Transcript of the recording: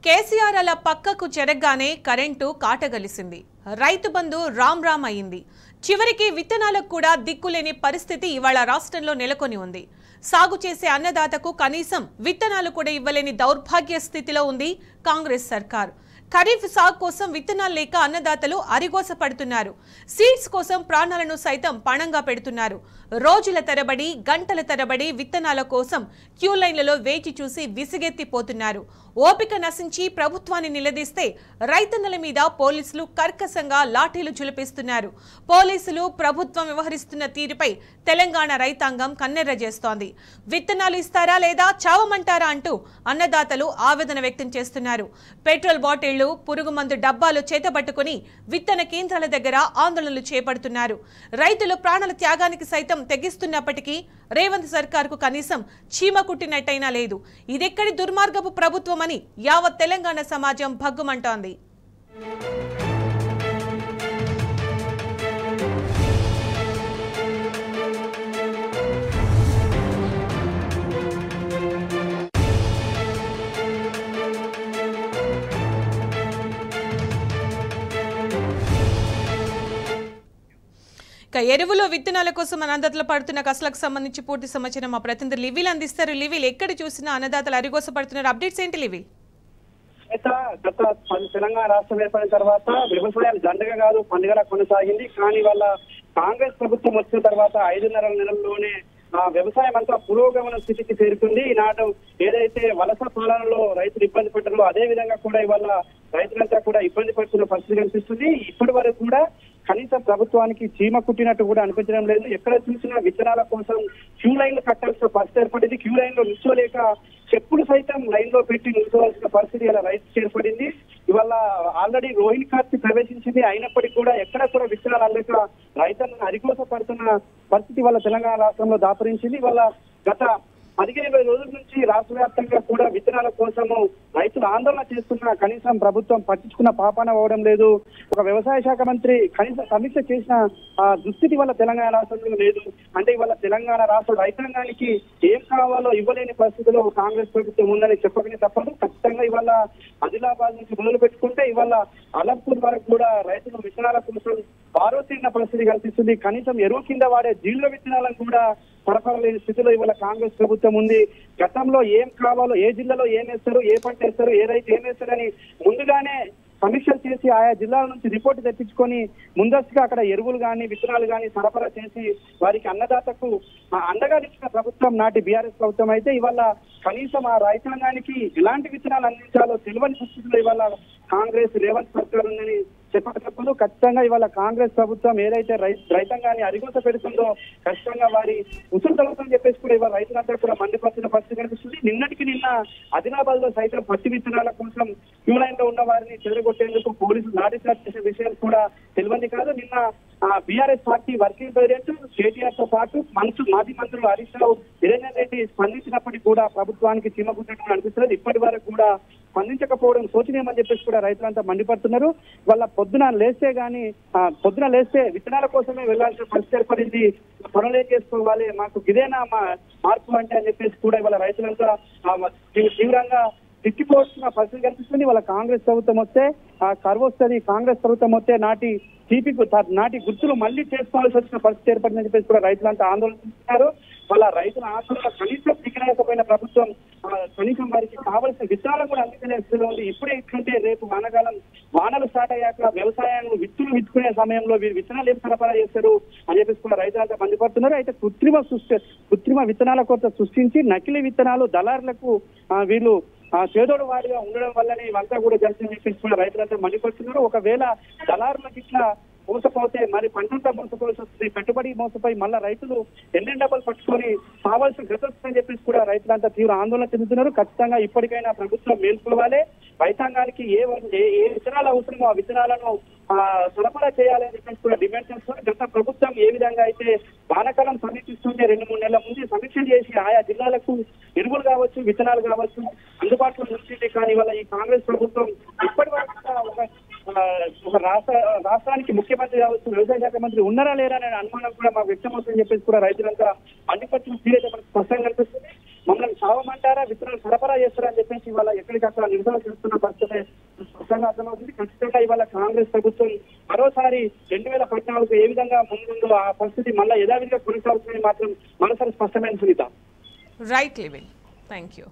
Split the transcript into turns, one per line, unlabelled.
కేసీఆర్ అలా పక్కకు చెరగ్గానే కరెంటు కాటగలిసింది. రైతు బంధు రామ్ రామ్ అయింది. చివరికి విత్తనాలకు కూడా దిక్కులేని పరిస్థితి ఇవాళ రాష్ట్రంలో నెలకొని ఉంది. సాగు చేసే అన్నదాతకు కనీసం విత్తనాలు కూడా ఇవ్వలేని దౌర్భాగ్య స్థితిలో ఉంది కాంగ్రెస్ సర్కార్. ఖరీఫ్ సాగు కోసం విత్తనాలు లేక అన్నదాతలు అరిగోస పడుతున్నారు. సీడ్స్ కోసం ప్రాణాలను సైతం పణంగా పెడుతున్నారు. రోజుల తరబడి గంటల తరబడి విత్తనాల కోసం క్యూ లైన్లలో వేచి చూసి విసిగెత్తిపోతున్నారు. ఓపిక నశించి ప్రభుత్వాన్ని నిలదీస్తే రైతన్నల మీద పోలీసులు కర్కశంగా లాఠీలు ఝులిపిస్తున్నారు. పోలీసులు ప్రభుత్వం వ్యవహరిస్తున్న తీరుపై తెలంగాణ రైతాంగం కన్నెర్ర చేస్తోంది. విత్తనాలు ఇస్తారా లేదా చావమంటారా అంటూ అన్నదాతలు ఆవేదన వ్యక్తం చేస్తున్నారు. పెట్రోల్ బాటిళ్లు, పురుగుమందు డబ్బాలు చేతబట్టుకుని విత్తన కేంద్రాల దగ్గర ఆందోళనలు చేపడుతున్నారు. రైతులు ప్రాణాల త్యాగానికి సైతం తెగిస్తున్నప్పటికీ రేవంత్ సర్కార్కు కనీసం చీమ కుట్టినట్టయినా లేదు. ఇదెక్కడి దుర్మార్గపు ప్రభుత్వమని యావత్ తెలంగాణ సమాజం భగ్గుమంటోంది. ఎరువులు విత్తనాల కోసం అన్నదాతలు పడుతున్న కష్టాలకు సంబంధించి పూర్తి సమాచారం మా ప్రతినిధి లివిల్ అందిస్తారు. లివిల్, ఎక్కడ చూసినా అన్నదాతలు అరిగోస పడుతున్నారు. అప్డేట్స్ ఏంటి లివిల్?
గత తెలంగాణ రాష్ట్రం ఏర్పడిన తర్వాత వ్యవసాయం దండగా కాదు పండుగలా కొనసాగింది. కానీ వాళ్ళ కాంగ్రెస్ ప్రభుత్వం వచ్చిన తర్వాత 5.5 నెలల్లోనే వ్యవసాయం అంతా పురోగమన స్థితికి చేరుకుంది. ఈనాడు ఏదైతే వలస పాలనలో రైతులు ఇబ్బంది పడ్డారో అదే విధంగా కూడా ఇవాళ రైతులంతా కూడా ఇబ్బంది పడుతున్న పరిస్థితి కనిపిస్తుంది. ఇప్పటి వరకు కూడా కనీసం ప్రభుత్వానికి చీమ కుట్టినట్టు కూడా అనిపించడం లేదు. ఎక్కడ చూసినా విత్తనాల కోసం క్యూ లైన్లు కట్టాల్సిన పరిస్థితి ఏర్పడింది. క్యూ లైన్ లో నిల్చోలేక చెప్పులు సైతం లైన్ లో పెట్టి నిల్చోవాల్సిన పరిస్థితి ఇలా రైతు ఏర్పడింది. ఇవాళ ఆల్రెడీ రోహిణి కార్తీ ప్రవేశించింది. అయినప్పటికీ కూడా ఎక్కడ కూడా విత్తనాలు అందక రైతులను అరికోస పడుతున్న పరిస్థితి వాళ్ళ తెలంగాణ రాష్ట్రంలో దాపరించింది. వాళ్ళ గత 15-20 రోజుల నుంచి రాష్ట్ర వ్యాప్తంగా కూడా విత్తనాల కోసము రైతులు ఆందోళన చేస్తున్నా కనీసం ప్రభుత్వం పట్టించుకున్న పాపాన పోవడం లేదు. ఒక వ్యవసాయ శాఖ మంత్రి కనీసం సమీక్ష చేసిన దుస్థితి వల్ల తెలంగాణ రాష్ట్రంలో లేదు. అంటే ఇవాళ తెలంగాణ రాష్ట్ర రైతాంగానికి ఏం కావాలో ఇవ్వలేని పరిస్థితిలో కాంగ్రెస్ ప్రభుత్వం ఉందని చెప్పకనే తప్పదు. ఖచ్చితంగా ఇవాళ ఆదిలాబాద్ నుంచి మొదలు పెట్టుకుంటే ఇవాళ అలంపూర్ వరకు కూడా రైతులు విత్తనాల కోసం బారోతీరిన పరిస్థితి కనిపిస్తుంది. కనీసం ఎరువు కింద వాడే జీళ్ళ విత్తనాలను కూడా సరఫరా స్థితిలో ఇవాళ కాంగ్రెస్ ప్రభుత్వం ఉంది. గతంలో ఏం కావాలో, ఏ జిల్లాలో ఏం వేస్తారు, ఏ పంట వేస్తారు, ఏ రైతు ఏం వేస్తారని ముందుగానే సమీక్షలు చేసి ఆయా జిల్లాల నుంచి రిపోర్టు తెప్పించుకొని ముందస్తుగా అక్కడ ఎరువులు కానీ విత్తనాలు కానీ సరఫరా చేసి వారికి అన్నదాతకు అండగా ఇచ్చిన ప్రభుత్వం నాటి బీఆర్ఎస్ ప్రభుత్వం అయితే ఇవాళ కనీసం ఆ రైతాంగానికి ఎలాంటి విత్తనాలు అందించాలో తెలియని పరిస్థితుల్లో ఇవాళ కాంగ్రెస్ రేవంత్ సర్కార్ ఉందని చెప్పకపోదు. ఖచ్చితంగా ఇవాళ కాంగ్రెస్ ప్రభుత్వం ఏదైతే రైతాంగాన్ని అరిగోస పెడుతుందో ఖచ్చితంగా వారి ఉసురు తగ్గుతుందని చెప్పేసి కూడా ఇవాళ రైతులంతా కూడా మండిపడుతున్న పరిస్థితి కనిపిస్తుంది. నిన్న ఆదిలాబాద్ లో సైతం పత్తి విత్తనాల కోసం క్యూ లైన్ లో ఉన్న వారిని చెదరగొట్టేందుకు పోలీసులు లాఠీ చార్జ్ చేసే విషయం కూడా తెలియదు కాదు. నిన్న BRS party working president KTR తో పాటు మాజీ మంత్రులు హరీష్ రావు, నిరంజన్ రెడ్డి స్పందించినప్పటికీ కూడా ప్రభుత్వానికి చీమగుట్టినట్టు అనిపిస్తున్నది. ఇప్పటి వరకు కూడా స్పందించకపోవడం శోచనీయమని చెప్పేసి కూడా రైతులంతా మండిపడుతున్నారు. వాళ్ళ పొద్దున లేస్తే విత్తనాల కోసమే వెళ్లాల్సిన పరిస్థితి ఏర్పడింది. పనులు ఏం చేసుకోవాలి, మాకు ఇదేనా మా మార్పు అంటే అని చెప్పేసి కూడా ఇవాళ రైతులంతా తీవ్రంగా తిట్టిపోతున్న పరిస్థితి కనిపిస్తుంది. వాళ్ళ కాంగ్రెస్ ప్రభుత్వం వస్తే కరువు వస్తుంది, కాంగ్రెస్ ప్రభుత్వం వస్తే నాటి గుర్తులు మళ్ళీ చేసుకోవాల్సి వచ్చిన పరిస్థితి ఏర్పడిందని చెప్పేసి కూడా రైతులంతా ఆందోళన చేస్తున్నారు. వాళ్ళ రైతుల ఆందోళన కనీసం దిగలేకపోయిన ప్రభుత్వం కనీసం వారికి కావాల్సిన విత్తనాలను కూడా అందించలే స్థితిలో ఉంది. ఇప్పుడే ఇట్లుంటే రేపు వానలు స్టార్ట్ అయ్యాక వ్యవసాయాన్ని విత్తుకునే సమయంలో వీరు విత్తనాలు ఏం సరఫరా చేస్తారు అని చెప్పేసి కూడా రైతులంతా మండిపడుతున్నారు. అయితే కృత్రిమ విత్తనాల కొరత సృష్టించి నకిలీ విత్తనాలు దళారులకు వీళ్ళు చేదోడు వాడిగా ఉండడం వల్లనే ఇవంతా కూడా జరిగిందని చెప్పేసి కూడా రైతులంతా మండిపడుతున్నారు. ఒకవేళ దళారులకు ఇట్లా మోసపోతే మరి పంటంతా మోసపోవాల్సి వస్తుంది. పెట్టుబడి మోసపోయి మళ్ళా రైతులు ఎన్నెండు డబ్బులు పట్టుకొని కావాల్సిన గత వస్తుందని చెప్పేసి కూడా రైతులంతా తీవ్ర ఆందోళన చెందుతున్నారు. ఖచ్చితంగా ఇప్పటికైనా ప్రభుత్వం మేల్కొలవాలి. రైతాంగానికి ఏ విత్తనాలు అవసరమో ఆ విత్తనాలను సరఫరా చేయాలని చెప్పేసి కూడా డిమాండ్ చేస్తున్నారు. గత ప్రభుత్వం ఏ విధంగా అయితే వానాకాలం సమీక్షిస్తుంటే 2-3 నెలల ముందు సమీక్ష చేసి ఆయా జిల్లాలకు ఎరువులు కావచ్చు, విత్తనాలు కావచ్చు అందుబాటులో ఉంచింది. కానీ ఇవాళ ఈ కాంగ్రెస్ ప్రభుత్వం ఇప్పటి వరకు ఒక రాష్ట్రానికి ముఖ్యమంత్రి కావచ్చు, వ్యవసాయ శాఖ మంత్రి ఉన్నారా లేరా అనే అనుమానం కూడా మాకు వ్యక్తమవుతుందని చెప్పేసి కూడా రైతులంతా మండిపట్టిన తీరైతే మనకు స్పష్టంగా కనిపిస్తుంది. మమ్మల్ని చావమంటారా, విత్తనాలు సరఫరా చేస్తారా అని చెప్పేసి ఇవాళ ఎక్కడికక్కడ నిరసన చేస్తున్న పరిస్థితి చూస్తే స్పష్టంగా అర్థమవుతుంది. ఖచ్చితంగా ఇవాళ కాంగ్రెస్ ప్రభుత్వం మరోసారి 2014 ఏ విధంగా ముందుందో ఆ పరిస్థితి మళ్ళీ యథావిధిగా కొనసాగుతుందని మాత్రం మనసారి స్పష్టమైన Sunitha.
Right living, thank you.